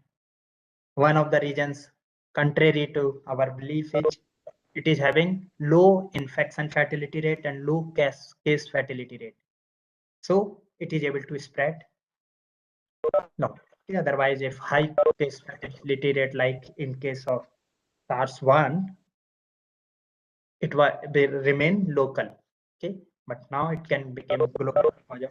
one of the reasons contrary to our belief is it is having low infection fatality rate and low case fatality rate. So it is able to spread. No, otherwise, if high case fatality rate, like in case of SARS-1, it will remain local. Okay, but now it can become global because of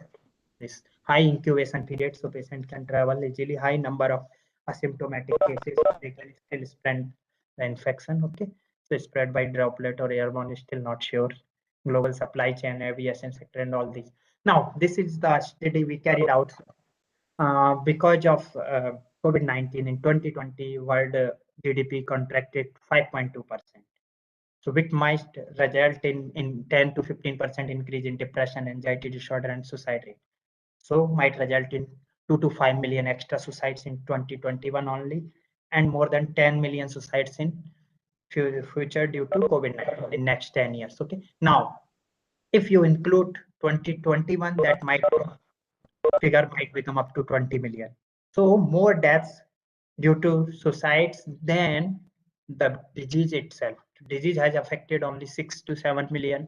this high incubation period, so patient can travel easily. High number of asymptomatic cases, they can still spread the infection. Okay, so spread by droplet or airborne is still not sure. Global supply chain, aviation sector, and all these. Now, this is the study we carried out because of COVID-19 in 2020. World GDP contracted 5.2%. So which might result in 10 to 15% increase in depression, anxiety disorder, and suicide rate. So might result in 2 to 5 million extra suicides in 2021 only, and more than 10 million suicides in future due to COVID-19 in next 10 years. Okay. Now, if you include 2021, that figure might become up to 20 million. So more deaths due to suicides than the disease itself. Disease has affected only 6 to 7 million,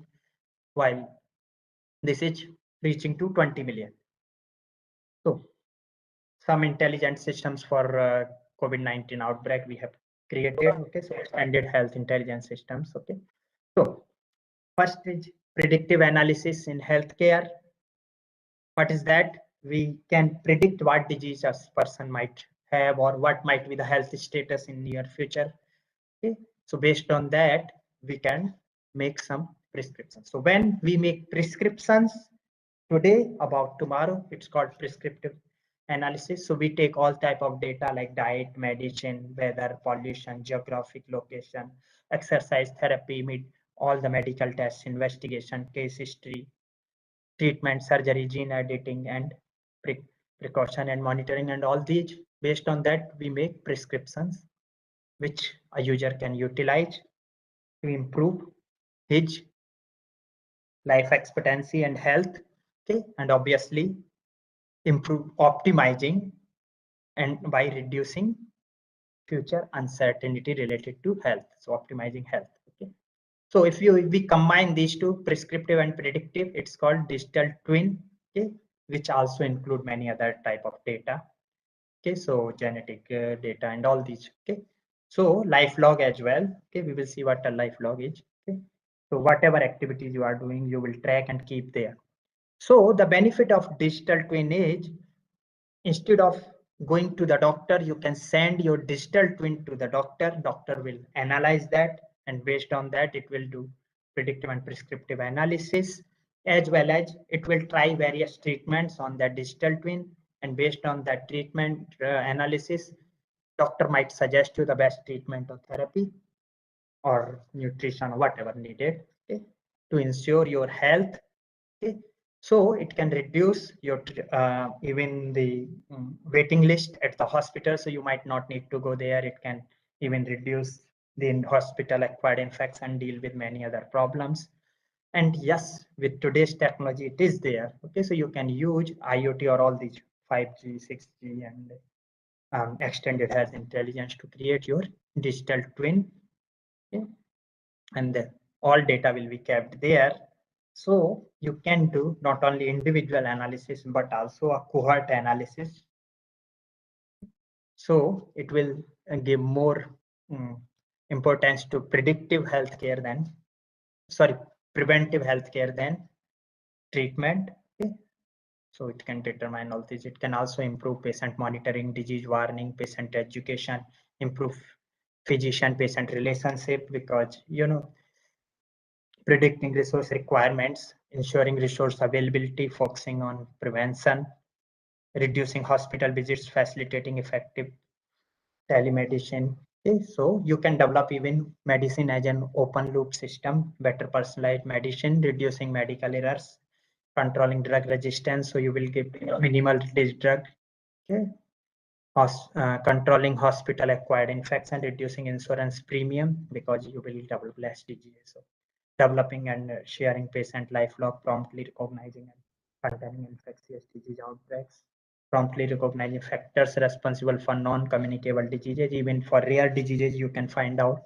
while this is reaching to 20 million. So some intelligent systems for COVID-19 outbreak we have created. Okay, so expanded health intelligence systems. Okay, so first is predictive analysis in healthcare. What is that? We can predict what disease a person might have or what might be the health status in near future. Okay, so based on that, we can make some prescriptions. So when we make prescriptions today about tomorrow, it's called prescriptive analysis. So we take all type of data like diet, medicine, weather, pollution, geographic location, exercise, therapy, all the medical tests, investigation, case history, treatment, surgery, gene editing, and precaution and monitoring, and all these. Based on that, we make prescriptions which a user can utilize to improve his life expectancy and health. Okay, and obviously improve optimizing and by reducing future uncertainty related to health. So optimizing health. Okay. So if we combine these two, prescriptive and predictive, it's called digital twin. Okay, which also include many other type of data. Okay, so genetic data and all these. Okay, so life log as well. Okay, we will see what a life log is. Okay, so whatever activities you are doing, you will track and keep there. So the benefit of digital twin is, instead of going to the doctor, you can send your digital twin to the doctor. Doctor will analyze that, and based on that, it will do predictive and prescriptive analysis, as well as it will try various treatments on that digital twin. And based on that treatment analysis, doctor might suggest you the best treatment or therapy or nutrition or whatever needed, okay, to ensure your health. Okay, so it can reduce your even the waiting list at the hospital. So you might not need to go there. It can even reduce the hospital acquired infection, deal with many other problems. And yes, with today's technology, it is there. Okay, so you can use IoT or all these 5G, 6G, and extended health intelligence to create your digital twin. Okay, and all data will be kept there. So you can do not only individual analysis, but also a cohort analysis. So it will give more importance to predictive healthcare than, sorry, preventive healthcare than treatment. Okay. So it can determine all this. It can also improve patient monitoring, disease warning, patient education, improve physician-patient relationship, because predicting resource requirements, ensuring resource availability, focusing on prevention, reducing hospital visits, facilitating effective telemedicine. Okay, so you can develop even medicine as an open loop system, better personalized medicine, reducing medical errors, controlling drug resistance. So you will give minimal dose drug. Okay. Controlling hospital acquired infection, reducing insurance premium because you will develop less disease. So developing and sharing patient life log, promptly recognizing and containing infectious disease outbreaks, promptly recognizing factors responsible for non-communicable diseases. Even for rare diseases, you can find out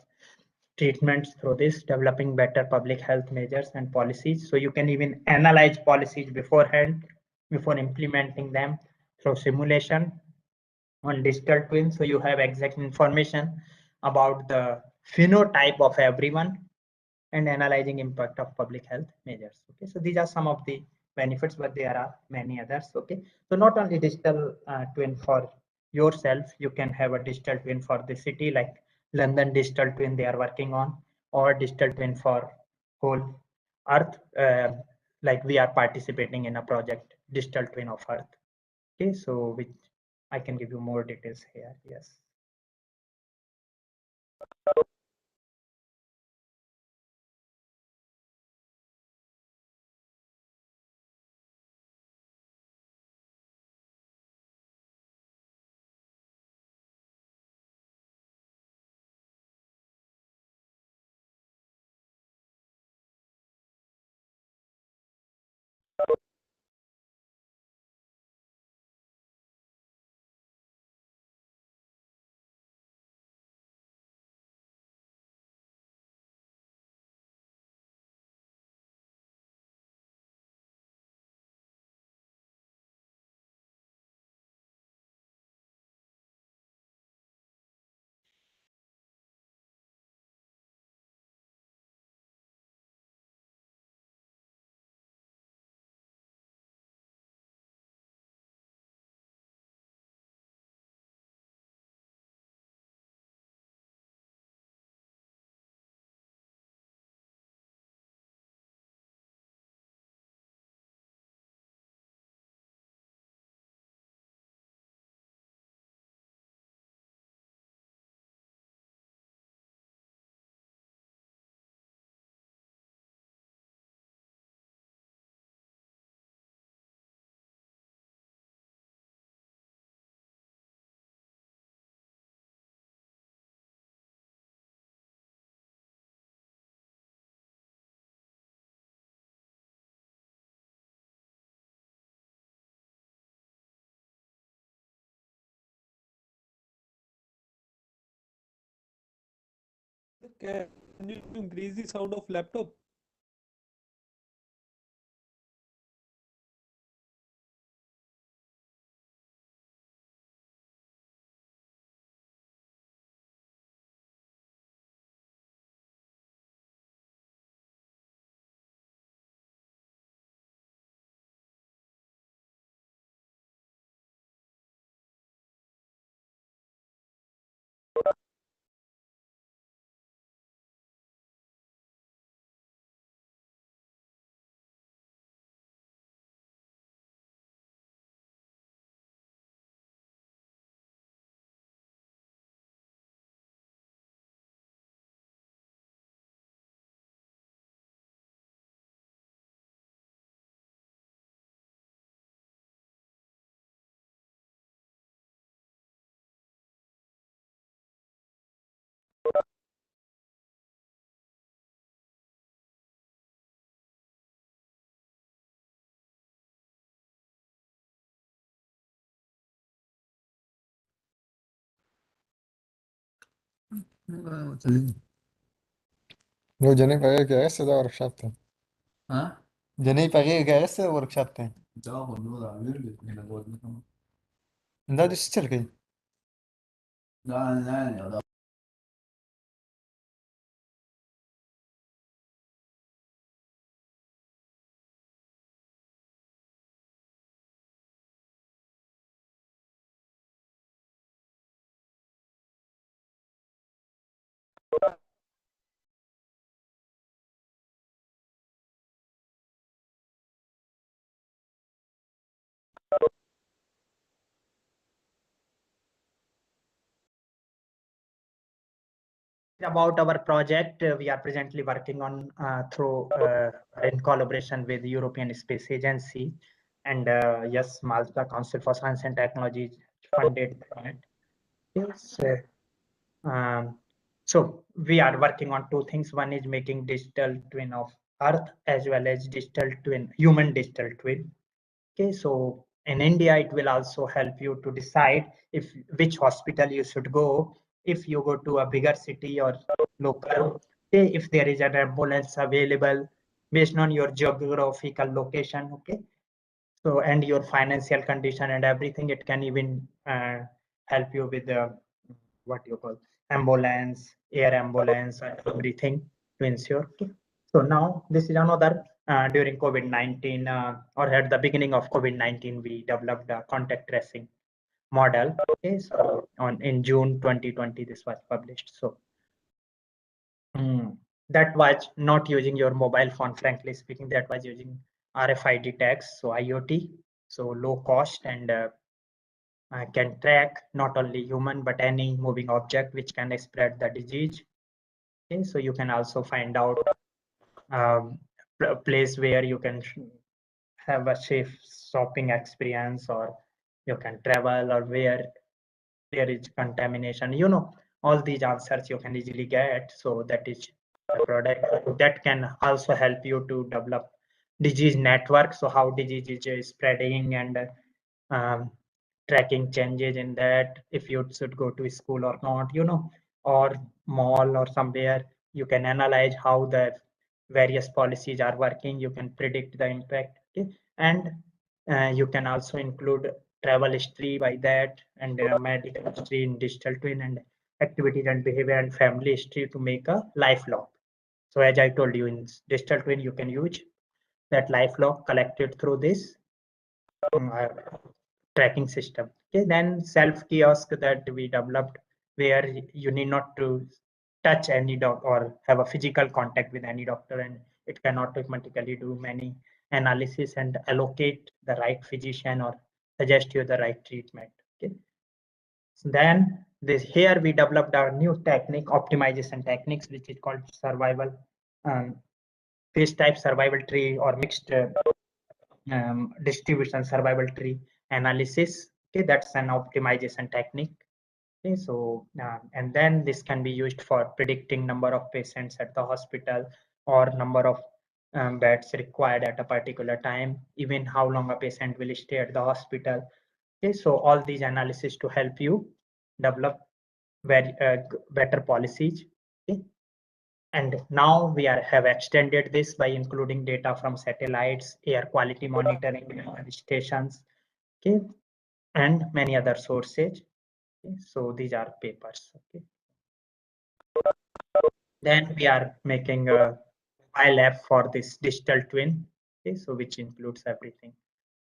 treatments through this, developing better public health measures and policies. So you can even analyze policies beforehand, before implementing them through simulation on digital twin. So you have exact information about the phenotype of everyone and analyzing impact of public health measures. Okay, so these are some of the benefits, but there are many others. Okay, so not only digital twin for yourself, you can have a digital twin for the city, like London digital twin they are working on, or digital twin for whole Earth, like we are participating in a project, digital twin of Earth. Okay, so which I can give you more details here. Yes. Can you increase the sound of laptop? Yo, ya नहीं pagué que ese da workshop थे. हाँ Ya नहीं pagué que ese workshop थे. जाओ बोलो आगे लेकिन बोल दो इंदा जिस चल गई. ना About our project, we are presently working on in collaboration with the European Space Agency, and yes, Malta Council for Science and Technology funded that. Yes. So we are working on two things. One is making digital twin of Earth as well as digital twin, human digital twin. Okay, so in India, it will also help you to decide if which hospital you should go. If you go to a bigger city or local, okay, if there is an ambulance available based on your geographical location, okay. So and your financial condition and everything, it can even help you with the what you call ambulance, air ambulance, and everything to ensure. Okay. So now this is another during COVID-19 or at the beginning of COVID-19, we developed a contact tracing model. Okay, so on in June 2020, this was published. So that was not using your mobile phone, frankly speaking, that was using RFID tags, so IoT, so low cost and can track not only human but any moving object which can spread the disease. Okay, so you can also find out a place where you can have a safe shopping experience, or you can travel, or where there is contamination. You know, all these answers you can easily get. So that is the product that can also help you to develop disease network. So how disease is spreading and um, tracking changes in that, if you should go to school or not, you know, or mall or somewhere, you can analyze how the various policies are working, you can predict the impact. Okay? And you can also include travel history by that, and medical history in digital twin, and activities and behavior and family history to make a life log. So as I told you, in digital twin you can use that life log collected through this uh, tracking system. Okay, then self kiosk that we developed, where you need not to touch any doc or have a physical contact with any doctor, and it can automatically do many analysis and allocate the right physician or suggest you the right treatment. Okay, so then this here we developed our new technique, optimization techniques, which is called survival phase type survival tree or mixed distribution survival tree analysis. Okay, that's an optimization technique. Okay, so and then this can be used for predicting number of patients at the hospital, or number of beds required at a particular time, even how long a patient will stay at the hospital. Okay, so all these analysis to help you develop very better policies. Okay, And now we have extended this by including data from satellites, air quality monitoring stations, okay, and many other sources. Okay, so these are papers. Okay. Then we are making a mobile app for this digital twin. Okay, so which includes everything.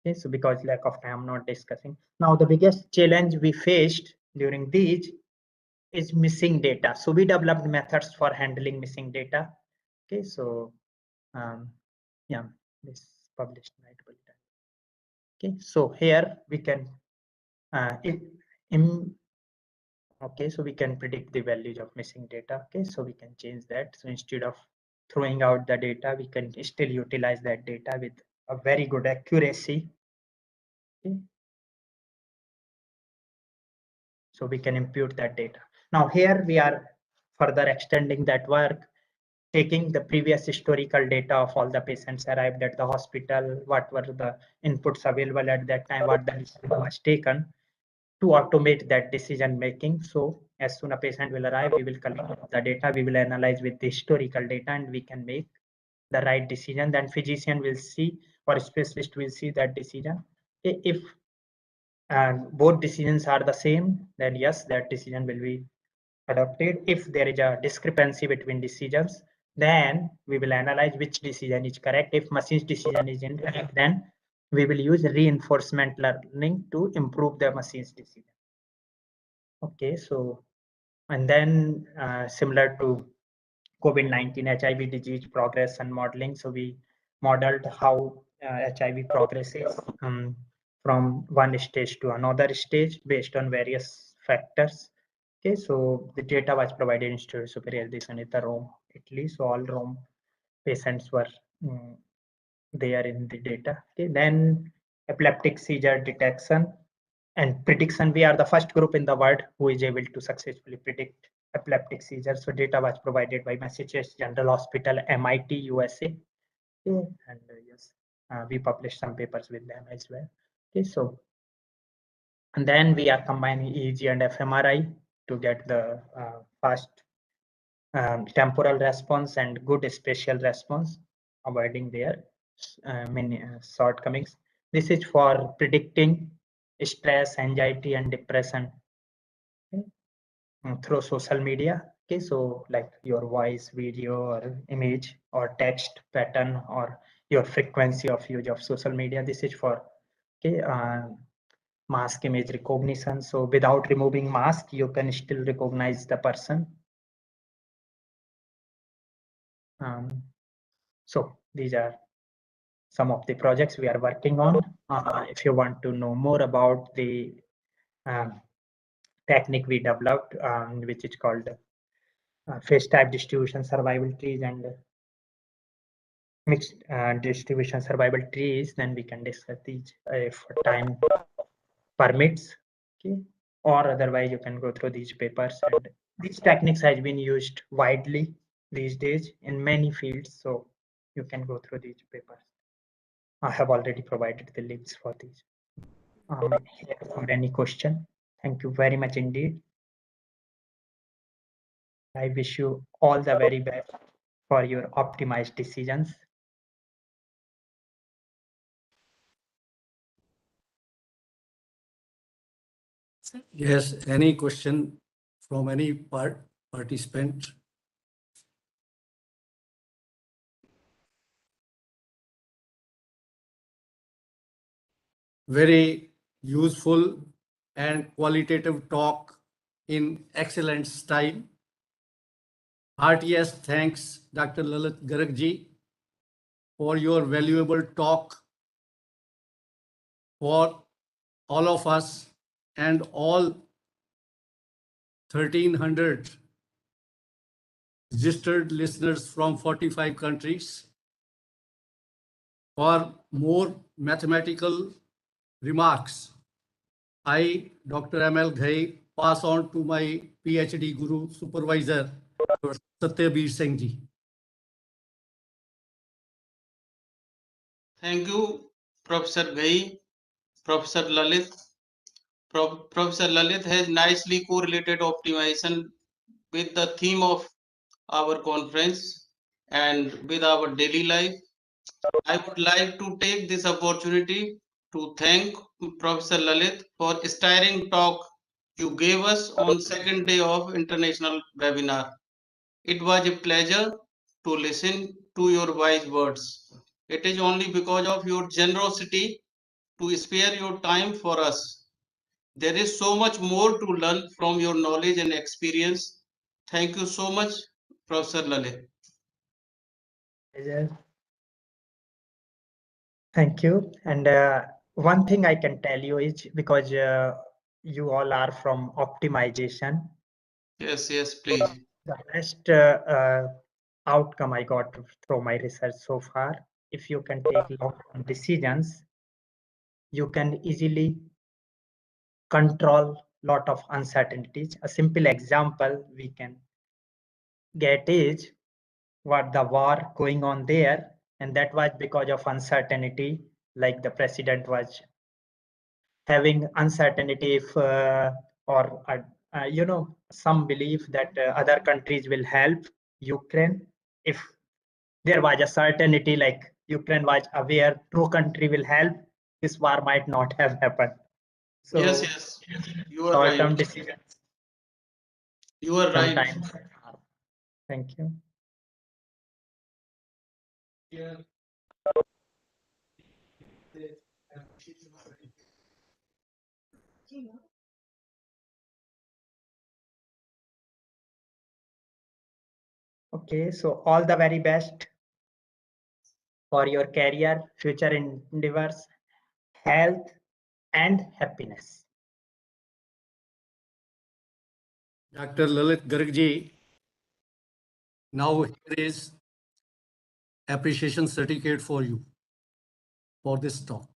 Okay, so because lack of time, I'm not discussing. Now the biggest challenge we faced during these is missing data. So we developed methods for handling missing data. Okay, so yeah, this published right. Okay, so here we can okay, so we can predict the values of missing data. Okay, so we can change that. So instead of throwing out the data, we can still utilize that data with a very good accuracy. Okay. So we can impute that data. Now here we are further extending that work, taking the previous historical data of all the patients arrived at the hospital, what were the inputs available at that time, what the decision was taken, to automate that decision making. So as soon as a patient will arrive, we will collect the data, we will analyze with the historical data, and we can make the right decision. Then physician will see, or specialist will see that decision. If both decisions are the same, then yes, that decision will be adopted. If there is a discrepancy between decisions, then we will analyze which decision is correct. If machine's decision is incorrect, then we will use reinforcement learning to improve the machine's decision. Okay, so and then similar to COVID-19 HIV disease progress and modeling. So we modeled how HIV progresses from one stage to another stage based on various factors. Okay, so the data was provided in Instituto Superiore di Sanità Rome, Italy. So all Rome patients were there in the data. Okay, then epileptic seizure detection and prediction. We are the first group in the world who is able to successfully predict epileptic seizure. So data was provided by Massachusetts General Hospital, MIT, USA. Okay, and yes, we published some papers with them as well. Okay, so and then we are combining EEG and fMRI to get the fast temporal response and good spatial response, avoiding their many shortcomings. This is for predicting stress, anxiety, and depression. Okay, through social media. Okay, so like your voice, video, or image, or text pattern, or your frequency of use of social media. This is for okay, mask image recognition. So without removing mask, you can still recognize the person. So these are some of the projects we are working on. If you want to know more about the technique we developed, which is called phase type distribution survival trees and mixed distribution survival trees, then we can discuss these if time permits. Okay, or otherwise you can go through these papers. And these techniques has been used widely these days in many fields, so you can go through these papers. I have already provided the links for these. Here for any question. Thank you very much indeed. I wish you all the very best for your optimized decisions. Yes, any question from any participant? Very useful and qualitative talk in excellent style. Heartiest thanks, Dr. LALIT GARG ji, for your valuable talk for all of us and all 1,300 registered listeners from 45 countries. For more mathematical remarks, I, Dr. M.L. Ghai, pass on to my PhD Guru Supervisor, Dr. Satyabir Singh ji. Thank you, Professor Ghai. Professor Lalit. Professor Lalit has nicely correlated optimization with the theme of our conference and with our daily life. I would like to take this opportunity to thank Professor Lalit for inspiring talk you gave us on second day of international webinar. It was a pleasure to listen to your wise words. It is only because of your generosity to spare your time for us. There is so much more to learn from your knowledge and experience. Thank you so much, Professor Lalit. Yes. Thank you. And one thing I can tell you is because you all are from optimization, Yes, please. the best outcome I got through my research so far, if you can take long-term decisions, you can easily control lot of uncertainties. A simple example we can get is what the war going on there, and that was because of uncertainty, like the president was having uncertainty if or some belief that other countries will help Ukraine. If there was a certainty like Ukraine was aware no country will help, this war might not have happened. So Yes, you are short-term right. decisions You are right. sometimes. Thank you. Okay, so all the very best for your career, future endeavors, health, and happiness. Dr. Lalit Garg ji, now here is appreciation certificate for you for this talk.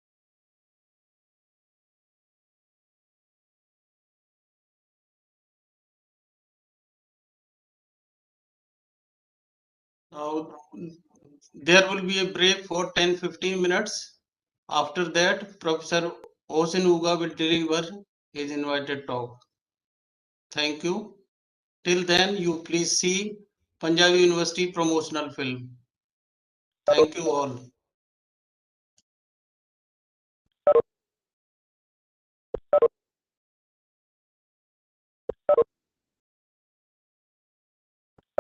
Now, there will be a break for 10-15 minutes. After that, Professor Osin Uga will deliver his invited talk. Thank you. Till then, you please see Punjabi University promotional film. Thank you all.